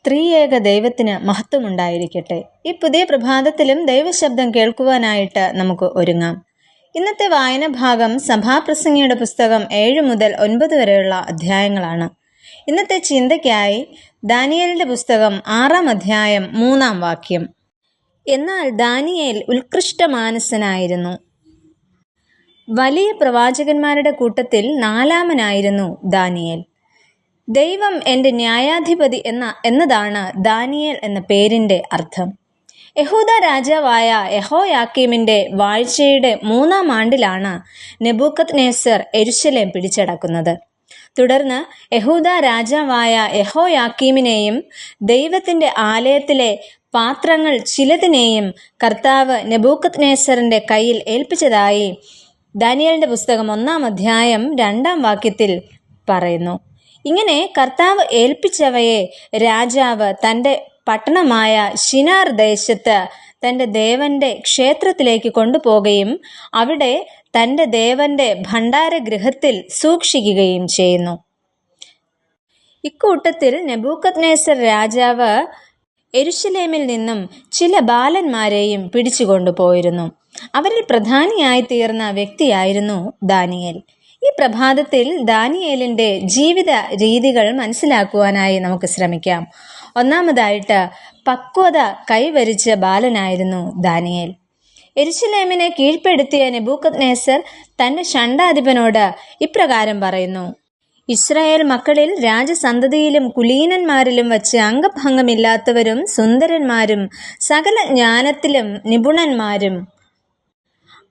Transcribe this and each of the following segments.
ത്രിയേക ദൈവത്തിന് മഹത്വമുണ്ടായിരിക്കട്ടെ. ഈ പുതിയ പ്രഭാതത്തിലും ദൈവശബ്ദം കേൾക്കുവാനായിട്ട് നമുക്ക് ഒരുങ്ങാം. ഇന്നത്തെ വായന ഭാഗം സഭാപ്രസംഗിയുടെ പുസ്തകം 7 മുതൽ 9 വരെയുള്ള അധ്യായങ്ങളാണ്. ഇന്നത്തെ ചിന്തയ്ക്കായി ദാനിയേലിന്റെ പുസ്തകം 6-ാം അധ്യായം 3-ാം വാക്യം. എന്നാൽ ദാനിയേൽ ഉത്കൃഷ്ടമാനസനായിരുന്നു. വലിയ പ്രവാചകന്മാരുടെ കൂട്ടത്തിൽ 4-ാമനായിരുന്നു ദാനിയേൽ. ദൈവം എൻ്റെ ന്യായാധിപതി എന്നതാണ് ദാനിയേൽ എന്ന പേരിൻ്റെ അർത്ഥം. യഹൂദ രാജാവായ യഹോയാക്കീമിൻ്റെ വാഴ്ചയുടെ 3-ാം ആണ്ടിലാണ് നെബൂഖദ്നേസർ യെരൂശലേം പിടിച്ചടക്കുന്നത്. തുടർന്ന് യഹൂദ രാജാവായ യഹോയാക്കീമിനെയും ദൈവത്തിൻ്റെ ആലയത്തിലെ പാത്രങ്ങൾ ചിലതിനെയും കർത്താവ് നെബൂഖദ്നേസറിൻ്റെ കയ്യിൽ ഏൽപ്പിച്ചതായി ദാനിയേലിൻ്റെ പുസ്തകം 1-ാം അധ്യായം 2-ാം വാക്യത്തിൽ പറയുന്നു. ഇങ്ങനെ കർത്താവ് ഏൽപ്പിച്ചവയെ രാജാവ് തൻ്റെ പട്ടണമായ ശിനാർ ദേശത്ത് തൻ്റെ ദേവന്റെ ക്ഷേത്രത്തിലേക്ക് കൊണ്ടുപോകുകയും അവിടെ തൻ്റെ ദേവന്റെ ഭണ്ഡാരഗൃഹത്തിൽ സൂക്ഷിക്കുകയും ചെയ്യുന്നു. ഇക്കൂട്ടത്തിൽ നെബൂഖദ്നേസർ രാജാവ് യെരൂശലേമിൽ നിന്നും ചില ബാലന്മാരെയും പിടിച്ചുകൊണ്ടുപോയിരുന്നു. അവരിൽ പ്രധാനിയായി തീർന്ന വ്യക്തിയായിരുന്നു ദാനിയേൽ. ഈ പ്രഭാതത്തിൽ ദാനിയേലിൻ്റെ ജീവിത രീതികൾ മനസ്സിലാക്കുവാനായി നമുക്ക് ശ്രമിക്കാം. ഒന്നാമതായിട്ട്, പക്വത കൈവരിച്ച ബാലനായിരുന്നു ദാനിയേൽ. യെരൂശലേമിനെ കീഴ്പ്പെടുത്തിയ നെബൂഖദ്നേസർ തൻ്റെ ഷണ്ഡാധിപനോട് ഇപ്രകാരം പറയുന്നു: ഇസ്രായേൽ മക്കളിൽ രാജസന്തതിയിലും കുലീനന്മാരിലും വച്ച് അംഗഭംഗമില്ലാത്തവരും സുന്ദരന്മാരും സകല ജ്ഞാനത്തിലും നിപുണന്മാരും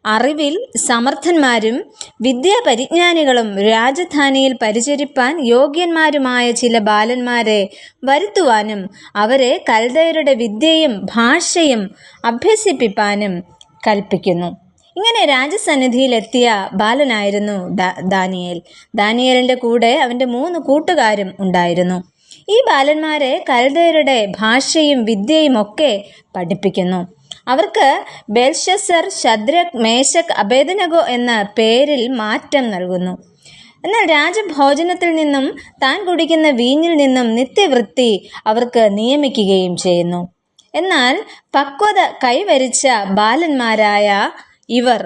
അറിവിൽ സമർത്ഥന്മാരും വിദ്യാപരിജ്ഞാനികളും രാജധാനിയിൽ പരിചരിപ്പാൻ യോഗ്യന്മാരുമായ ചില ബാലന്മാരെ വരുത്തുവാനും അവരെ കൽദയരുടെ വിദ്യയും ഭാഷയും അഭ്യസിപ്പിപ്പാനും കൽപ്പിക്കുന്നു. ഇങ്ങനെ രാജസന്നിധിയിലെത്തിയ ബാലനായിരുന്നു ദാനിയേൽ. ദാനിയേലിൻ്റെ കൂടെ അവൻ്റെ 3 കൂട്ടുകാരും ഉണ്ടായിരുന്നു. ഈ ബാലന്മാരെ കൽദയരുടെ ഭാഷയും വിദ്യയും ഒക്കെ പഠിപ്പിക്കുന്നു. അവർക്ക് ബേൽഷസ്സർ, ശദ്രക്, മേശക്, അബേദ്നെഗോ എന്ന പേരിൽ മാറ്റം നൽകുന്നു. എന്നാൽ രാജഭോജനത്തിൽ നിന്നും താൻ കുടിക്കുന്ന വീഞ്ഞിൽ നിന്നും നിത്യവൃത്തി അവർക്ക് നിയമിക്കുകയും ചെയ്യുന്നു. എന്നാൽ പക്വത കൈവരിച്ച ബാലന്മാരായ ഇവർ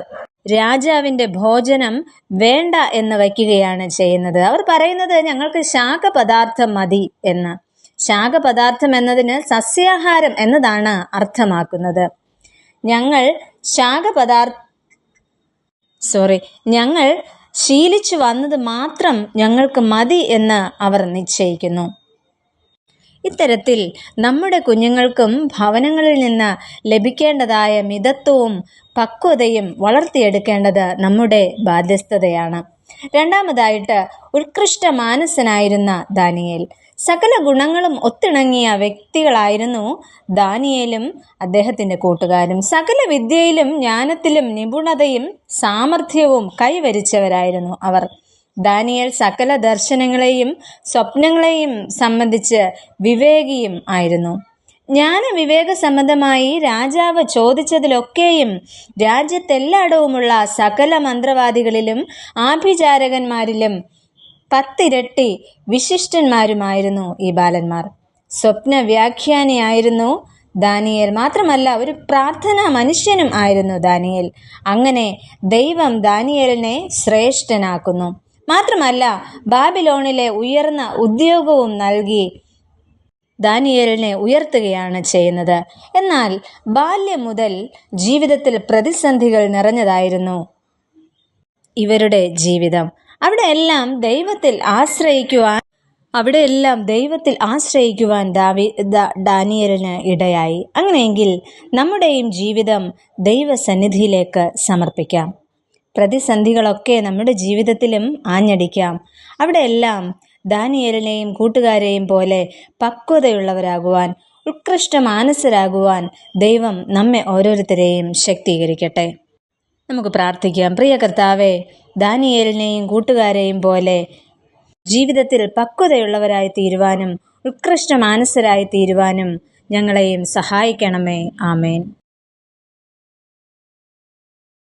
രാജാവിൻ്റെ ഭോജനം വേണ്ട എന്ന് വയ്ക്കുകയാണ് ചെയ്യുന്നത്. അവർ പറയുന്നത് ഞങ്ങൾക്ക് ശാഖപദാർത്ഥം മതി എന്ന്. ശാഖപദാർത്ഥം എന്നതിന് സസ്യാഹാരം എന്നതാണ് അർത്ഥമാക്കുന്നത്. ഞങ്ങൾ ശീലിച്ചു വന്നത് മാത്രം ഞങ്ങൾക്ക് മതി എന്ന് അവർ നിശ്ചയിക്കുന്നു. ഇത്തരത്തിൽ നമ്മുടെ കുഞ്ഞുങ്ങൾക്കും ഭവനങ്ങളിൽ നിന്ന് ലഭിക്കേണ്ടതായ മിതത്വവും പക്വതയും വളർത്തിയെടുക്കേണ്ടത് നമ്മുടെ ബാധ്യസ്ഥതയാണ്. രണ്ടാമതായിട്ട്, ഉത്കൃഷ്ട മാനസനായിരുന്ന ദാനിയേൽ. സകല ഗുണങ്ങളും ഒത്തിണങ്ങിയ വ്യക്തികളായിരുന്നു ദാനിയേലും അദ്ദേഹത്തിൻ്റെ കൂട്ടുകാരും. സകല വിദ്യയിലും ജ്ഞാനത്തിലും നിപുണതയും സാമർഥ്യവും കൈവരിച്ചവരായിരുന്നു അവർ. ദാനിയേൽ സകല ദർശനങ്ങളെയും സ്വപ്നങ്ങളെയും സംബന്ധിച്ച് വിവേകിയും ആയിരുന്നു. ജ്ഞാനവിവേക സംബന്ധമായി രാജാവ് ചോദിച്ചതിലൊക്കെയും രാജ്യത്തെല്ലായിടവുമുള്ള സകല മന്ത്രവാദികളിലും ആഭിചാരകന്മാരിലും 10 ഇരട്ടി വിശിഷ്ടന്മാരുമായിരുന്നു ഈ ബാലന്മാർ. സ്വപ്ന വ്യാഖ്യാനിയായിരുന്നു ദാനിയേൽ. മാത്രമല്ല, ഒരു പ്രാർത്ഥനാ മനുഷ്യനും ആയിരുന്നു ദാനിയേൽ. അങ്ങനെ ദൈവം ദാനിയേലിനെ ശ്രേഷ്ഠനാക്കുന്നു. മാത്രമല്ല, ബാബിലോണിലെ ഉയർന്ന ഉദ്യോഗവും നൽകി ദാനിയേലിനെ ഉയർത്തുകയാണ് ചെയ്യുന്നത്. എന്നാൽ ബാല്യം മുതൽ ജീവിതത്തിൽ പ്രതിസന്ധികൾ നിറഞ്ഞതായിരുന്നു ഇവരുടെ ജീവിതം. അവിടെയെല്ലാം ദൈവത്തിൽ ആശ്രയിക്കുവാൻ ദാനിയേലിന് ഇടയായി. അങ്ങനെയെങ്കിൽ നമ്മുടെയും ജീവിതം ദൈവസന്നിധിയിലേക്ക് സമർപ്പിക്കാം. പ്രതിസന്ധികളൊക്കെ നമ്മുടെ ജീവിതത്തിലും ആഞ്ഞടിക്കാം. അവിടെയെല്ലാം ദാനിയേലിനെയും കൂട്ടുകാരെയും പോലെ പക്വതയുള്ളവരാകുവാൻ, ഉത്കൃഷ്ട മാനസരാകുവാൻ ദൈവം നമ്മെ ഓരോരുത്തരെയും ശക്തീകരിക്കട്ടെ. നമുക്ക് പ്രാർത്ഥിക്കാം. പ്രിയ കർത്താവേ, ദാനിയേലിനെയും കൂട്ടുകാരെയും പോലെ ജീവിതത്തിൽ പക്വതയുള്ളവരായി തീരുവാനും ഉത്കൃഷ്ട മാനസരായി തീരുവാനും ഞങ്ങളെയും സഹായിക്കണമേ. ആമേൻ.